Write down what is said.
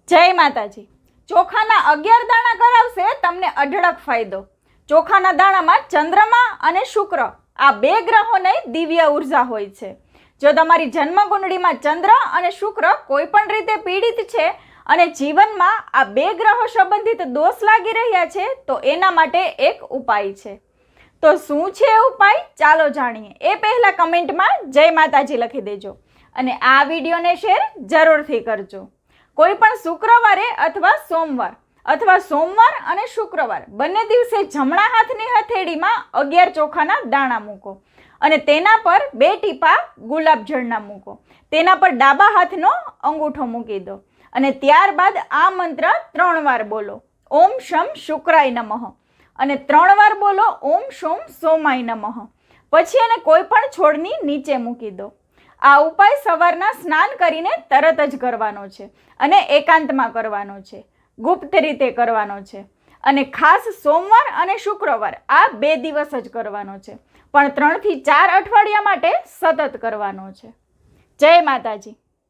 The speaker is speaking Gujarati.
જય માતાજી। ચોખાના 11 દાણા કરાવશે તમને અઢળક ફાયદો। ચોખાના દાણામાં ચંદ્રમા અને શુક્ર આ બે ગ્રહોને દિવ્ય ઉર્જા હોય છે। જો તમારી જન્મકુંડળીમાં ચંદ્ર અને શુક્ર કોઈ પણ રીતે પીડિત છે અને જીવનમાં આ બે ગ્રહો સંબંધિત દોષ લાગી રહ્યા છે તો એના માટે એક ઉપાય છે। તો શું છે એ ઉપાય ચાલો જાણીએ। એ પહેલા કમેન્ટમાં જય માતાજી લખી દેજો અને આ વિડીયોને શેર જરૂરથી કરજો। કોઈ પણ શુક્રવારે અથવા સોમવાર અને શુક્રવાર બંને દિવસે જમણા હાથની હથેળીમાં 11 ચોખાના દાણા મૂકો અને તેના પર 2 ટીપા ગુલાબ જળના મૂકો। તેના પર ડાબા હાથનો અંગૂઠો મૂકી દો અને ત્યારબાદ આ મંત્ર 3 વાર બોલો, ઓમ શમ શુક્રાય નમઃ, અને 3 વાર બોલો ઓમ શોમ સોમાય નમઃ। પછી એને કોઈ પણ છોડની નીચે મૂકી દો। આ ઉપાય સવારના સ્નાન કરીને તરત જ કરવાનો છે અને એકાંતમાં કરવાનો છે, ગુપ્ત રીતે કરવાનો છે અને ખાસ સોમવાર અને શુક્રવાર આ 2 દિવસ જ કરવાનો છે, પણ 3 થી 4 અઠવાડિયા માટે સતત કરવાનો છે। જય માતાજી।